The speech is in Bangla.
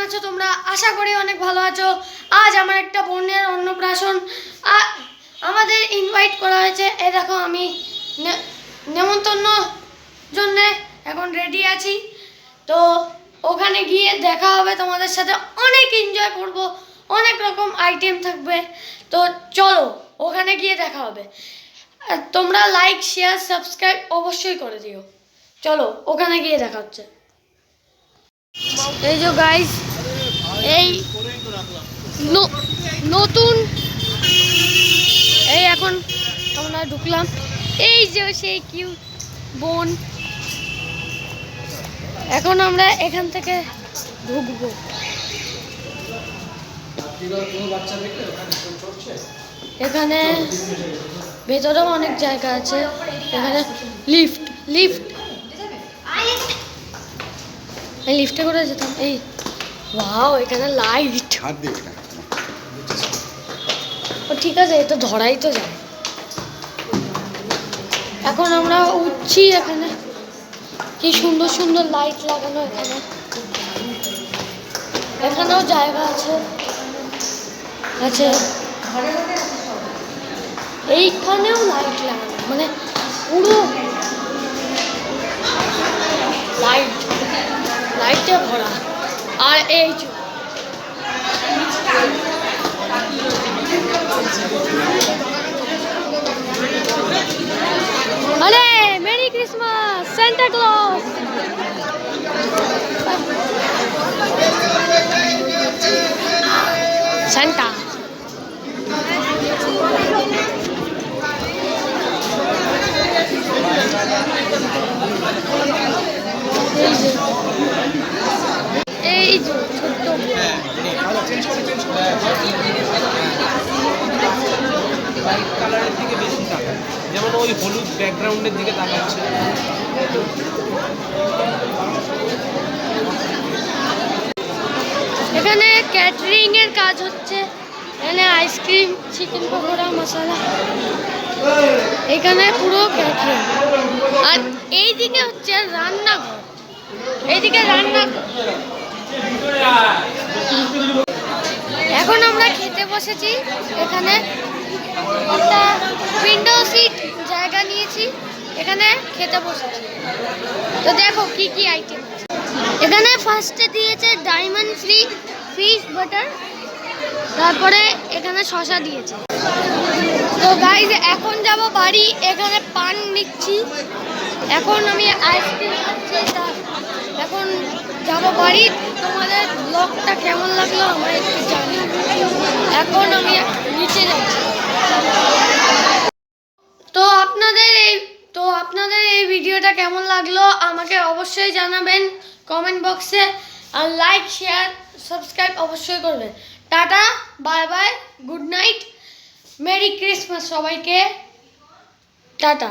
আছো তোমরা? আশা করি অনেক ভালো আছো। আজ আমার একটা বোনের অন্নপ্রাশন, আমাদের ইনভাইট করা হয়েছে। এই দেখো আমি নেমন্তন্ন জন্য এখন রেডি আছি। তো ওখানে গিয়ে দেখা হবে তোমাদের সাথে, অনেক এনজয় করব, অনেক রকম আইটেম থাকবে। তো চলো ওখানে গিয়ে দেখা হবে। তোমরা লাইক শেয়ার সাবস্ক্রাইব অবশ্যই করে দিও। চলো ওখানে গিয়ে দেখা হচ্ছে। এই যে গাইস, এই নতুন এই এখন আমরা ঢুকলাম। এই যে সেই কিউট বোন, এখন আমরা এখান থেকে ঢুকবো। এখানে ভেতরেও অনেক জায়গা আছে। এখানে লিফট লিফট এই লিফটে করে যেতাম। এই ওয়াও, এখানে লাইট। ও ঠিক আছে, এটা ধরাই তো যায়। এখন আমরা উঠছি। এখানে কি সুন্দর সুন্দর লাইট লাগানো। এখানেও জায়গা আছে আছে এইখানেও লাইট লাগানো, মানে পুরো লাইটে ভরা। আর এই আরে merry Christmas, Santa Claus. Santa এই যে ছোট্ট কালারের দিকে বেশি তাকায়, যেমন ওই হলুদ ব্যাকগ্রাউন্ডের দিকে তাকাচ্ছে। এখানে ক্যাটারিং এর কাজ হচ্ছে। এখানে আইসক্রিম, চিকেন পকোড়া, মশলা, এখানে পুরো ক্যাটারিং। আর এইদিকে হচ্ছে রান্নাঘর, এইদিকে রান্নাঘর। এখন আমরা খেতে বসেছি। এখানে একটা উইন্ডো সিট জায়গা নিয়েছি, এখানে খেতে বসেছি। তো দেখো কি কি আইটেম আছে। এখানে ফার্স্টে দিয়েছে ডায়মন্ড ফ্রি ফিশ বাটার, তারপরে এখানে শসা দিয়েছে। তো গাইজ এখন যাব বাড়ি। এখানে পান নিচ্ছি। এখন আমি আইসক্রিম খাচ্ছি। এখন যাব বাড়ি। তোমাদের ব্লগটা কেমন লাগলো আমার একটু জানি। এখন আমি নিচে যাচ্ছি। তো আপনাদের এই ভিডিওটা কেমন লাগলো আমাকে অবশ্যই জানাবেন কমেন্ট বক্সে। আর লাইক শেয়ার সাবস্ক্রাইব অবশ্যই করবেন। Tata, bye bye, good night, merry Christmas সবাইকে, টাটা।